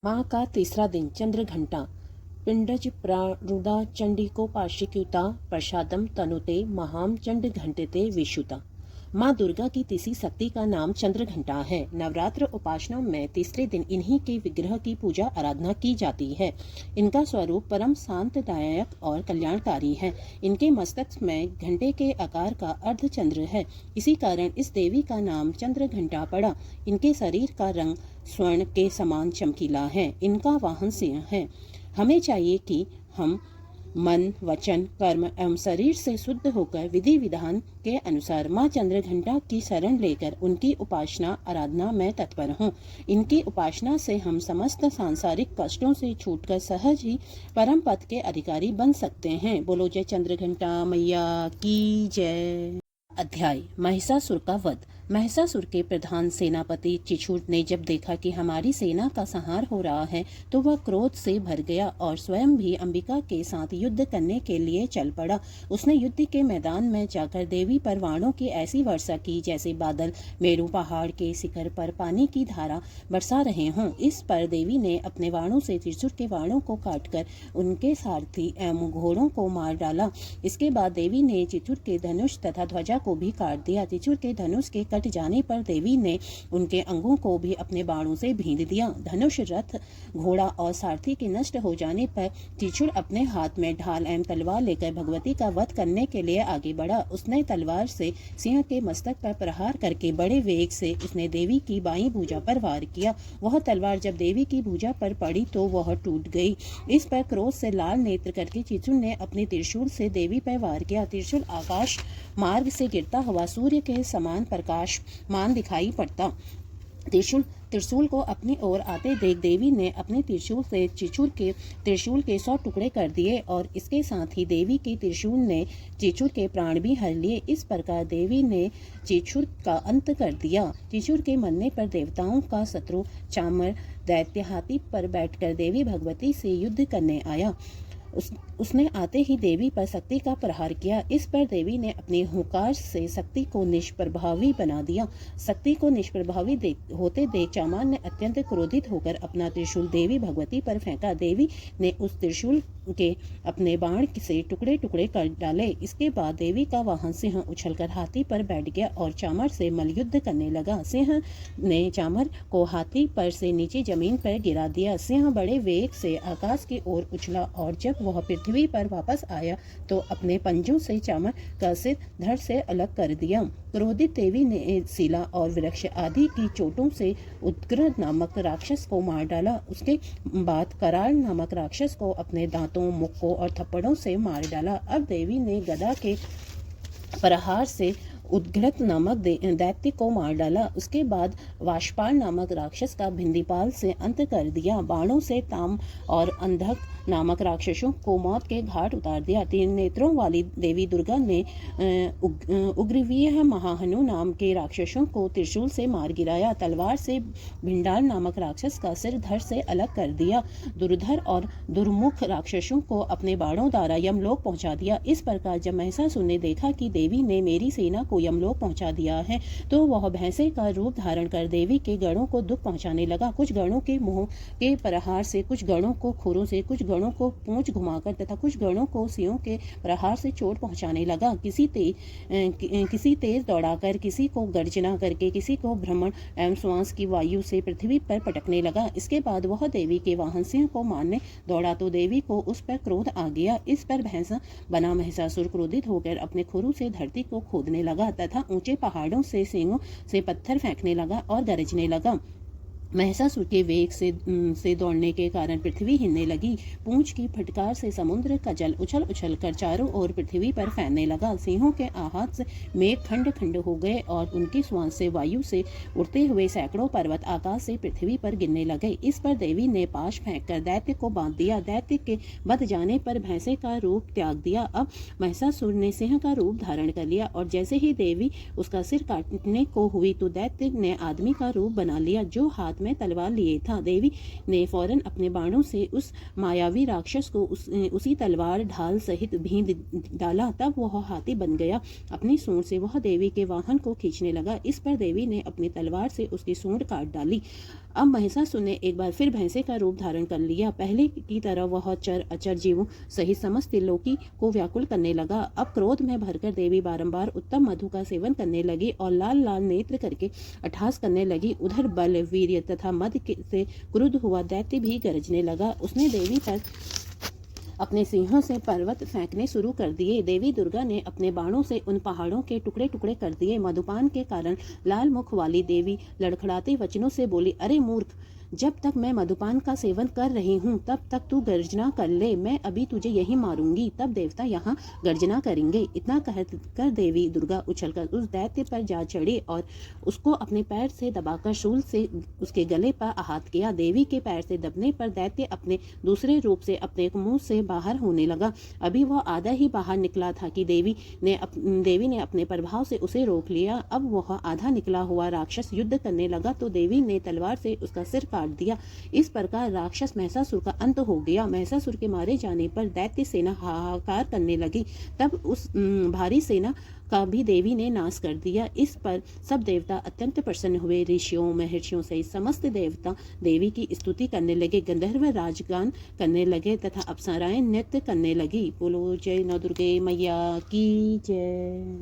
माह का तीसरा दिन चंद्रघंटा पिंडज प्रारुदा चंडिकोपाशिक्युता प्रसादम तनुते महाम चंड घंटिते विशुता। माँ दुर्गा की तीसरी शक्ति का नाम चंद्रघंटा है। नवरात्र उपासना में तीसरे दिन इन्हीं के विग्रह की पूजा आराधना की जाती है। इनका स्वरूप परम शांतदायक और कल्याणकारी है। इनके मस्तक में घंटे के आकार का अर्धचंद्र है। इसी कारण इस देवी का नाम चंद्रघंटा पड़ा। इनके शरीर का रंग स्वर्ण के समान चमकीला है। इनका वाहन सिंह है। हमें चाहिए कि हम मन, वचन, कर्म एवं शरीर से शुद्ध होकर विधि विधान के अनुसार माँ चंद्रघंटा की शरण लेकर उनकी उपासना आराधना में तत्पर हों। इनकी उपासना से हम समस्त सांसारिक कष्टों से छूटकर सहज ही परम पद के अधिकारी बन सकते हैं। बोलो जय चंद्रघंटा मैया की जय। अध्याय महिषासुर का वध। महिषासुर के प्रधान सेनापति चिछुर ने जब देखा कि हमारी सेना का संहार हो रहा है तो वह क्रोध से भर गया और स्वयं भी अंबिका के साथ युद्ध करने के लिए चल पड़ा। उसने युद्ध के मैदान में जाकर देवी पर बाणों की ऐसी वर्षा की जैसे बादल मेरू पहाड़ के शिखर पर पानी की धारा बरसा रहे हों। इस पर देवी ने अपने बाणों से त्रिशूल के बाणों को काटकर उनके सारथी एवं घोड़ों को मार डाला। इसके बाद देवी ने चितुर के धनुष तथा ध्वजा को भी काट दिया। चितुर के धनुष के कट जाने पर देवी ने उनके अंगों को भी अपने बाणों से भींद दिया। धनुष, रथ, घोड़ा और सारथी के नष्ट हो जाने पर चिचुर अपने हाथ में ढाल एवं तलवार लेकर भगवती का वध करने के लिए आगे बढ़ा। उसने तलवार से सिंह के मस्तक पर प्रहार करके बड़े वेग से उसने देवी की बाईं भुजा पर वार किया। वह तलवार जब देवी की भुजा पर पड़ी तो वह टूट गई। इस पर क्रोध से लाल नेत्र करके चिचुर ने अपने त्रिशूल से देवी पर वार किया। त्रिशूल आकाश मार्ग से गिरता हुआ सूर्य के समान प्रकाशमान दिखाई पड़ता। त्रिशूल को अपनी ओर आते देख देवी ने अपने त्रिशूल से चिचुर के त्रिशूल के 100 टुकड़े कर दिए और इसके साथ ही देवी के त्रिशूल ने चिचुर के प्राण भी हर लिए। इस प्रकार देवी ने चिचुर का अंत कर दिया। चिचुर के मरने पर देवताओं का शत्रु चामर दैत्य हाथी पर बैठकर देवी भगवती से युद्ध करने आया। उसने आते ही देवी पर शक्ति का प्रहार किया। इस पर देवी ने अपने हुंकार से शक्ति को निष्प्रभावी बना दिया। शक्ति को निष्प्रभावी होते देख चामर ने अत्यंत क्रोधित होकर अपना त्रिशूल देवी भगवती पर फेंका। देवी ने उस त्रिशूल के अपने बाण से टुकड़े टुकड़े कर डाले। इसके बाद देवी का वाहन सिंह उछलकर हाथी पर बैठ गया और चामर से मल्लयुद्ध करने लगा। सिंह ने चामर को हाथी पर से नीचे जमीन पर गिरा दिया। सिंह बड़े वेग से आकाश की ओर उछला और जब वह पृथ्वी पर वापस आया तो अपने पंजों से चामर का सिर धड़ से अलग कर दिया। क्रोधित देवी ने शिला और वृक्ष आदि की चोटों से उद्ग्र नामक राक्षस को मार डाला। उसके बाद कराल नामक राक्षस को अपने दांतों, मुक्कों और थप्पड़ों से मार डाला। अब देवी ने गदा के प्रहार से उद्घृत नामक दैत्य को मार डाला। उसके बाद वाष्पाल नामक राक्षस का भिंदीपाल से अंत कर दिया। बाणों से ताम और अंधक नामक राक्षसों को मौत के घाट उतार दिया। 3 नेत्रों वाली देवी दुर्गा ने उग्रवीय महाहनु नाम के राक्षसों को त्रिशूल से मार गिराया। तलवार से भिंडाल नामक राक्षस का सिर धड़ से अलग कर दिया। दुर्धर और दुर्मुख राक्षसों को अपने बाणों द्वारा यमलोक पहुंचा दिया। इस प्रकार जब महिषासुर ने देखा कि देवी ने मेरी सेना को यमलोक पहुंचा दिया है तो वह भैंसे का रूप धारण कर देवी के गणों को दुख पहुंचाने लगा। कुछ गणों के मुंह के प्रहार से, कुछ गणों को खुरों से, कुछ गणों को पूंछ घुमाकर तथा कुछ गणों को सियों के प्रहार से चोट पहुंचाने लगा। किसी तेज दौड़ाकर, किसी को गर्जना करके, किसी को भ्रमण एवं श्वास की वायु से पृथ्वी पर पटकने लगा। इसके बाद वह देवी के वाहन सिंह को मारने दौड़ा तो देवी को उस पर क्रोध आ गया। इस पर भैंसा बना महिषासुर क्रोधित होकर अपने खुरों से धरती को खोदने लगा तथा ऊंचे पहाड़ों से सींगों से पत्थर फेंकने लगा और गरजने लगा। महिषासुर के वेग से दौड़ने के कारण पृथ्वी हिलने लगी। पूंछ की फटकार से समुद्र का जल उछल उछल कर चारों ओर पृथ्वी पर फैलने लगा। सिंहों के आहत से मेघ खंड खंड हो गए और उनकी श्वास से वायु से उड़ते हुए सैकड़ों पर्वत आकाश से पृथ्वी पर गिरने लगे। इस पर देवी ने पाश फेंककर दैत्य को बांध दिया। दैत्य के बध जाने पर भैंसे का रूप त्याग दिया। अब महिषासुर ने सिंह का रूप धारण कर लिया और जैसे ही देवी उसका सिर काटने को हुई तो दैत्य ने आदमी का रूप बना लिया। जो हाथ हाथ में तलवार लिए था। देवी ने फौरन अपने बाणों से उस मायावी राक्षस को उसी तलवार ढाल सहित भींद डाला। तब वह हाथी बन गया। अपनी सूंड से वह देवी के वाहन को खींचने लगा। इस पर देवी ने अपनी तलवार से उसकी सूंड काट डाली। अब महिषासुर ने एक बार फिर भैंसे का रूप धारण कर लिया। पहले की तरह वह चर अचर जीवों सहित समस्त त्रिलोकी को व्याकुल करने लगा। अब क्रोध में भरकर देवी बारंबार उत्तम मधु का सेवन करने लगी और लाल लाल नेत्र करके अट्टहास करने लगी। उधर बल, वीर्य तथा मद से क्रुद्ध हुआ दैत्य भी गरजने लगा। उसने देवी पर अपने सिंहों से पर्वत फेंकने शुरू कर दिए। देवी दुर्गा ने अपने बाणों से उन पहाड़ों के टुकड़े टुकड़े कर दिए। मधुपान के कारण लाल मुख वाली देवी लड़खड़ाते वचनों से बोली, अरे मूर्ख, जब तक मैं मधुपान का सेवन कर रही हूँ तब तक तू गर्जना कर ले, मैं अभी तुझे यही मारूंगी, तब देवता यहाँ गर्जना करेंगे। इतना कहकर देवी दुर्गा उछलकर उस दैत्य पर जा चढ़ी और उसको अपने पैर से दबाकर शूल से उसके गले पर आहत किया। देवी के पैर से दबने पर दैत्य अपने दूसरे रूप से अपने मुंह से बाहर होने लगा। अभी वह आधा ही बाहर निकला था कि देवी ने अपने प्रभाव से उसे रोक लिया। अब वह आधा निकला हुआ राक्षस युद्ध करने लगा तो देवी ने तलवार से उसका सिर काट दिया। इस प्रकार राक्षस महिषासुर का अंत हो गया। महिषासुर के मारे जाने पर दैत्य सेना हाहाकार करने लगी। तब उस भारी सेना का भी देवी ने नाश कर दिया। इस पर सब देवता अत्यंत प्रसन्न हुए। ऋषियों, महर्षियों सहित समस्त देवता देवी की स्तुति करने लगे। गंधर्व राजगान करने लगे तथा अप्सराएं नृत्य करने लगी। बोलो जय नौ दुर्गे मैया की जय।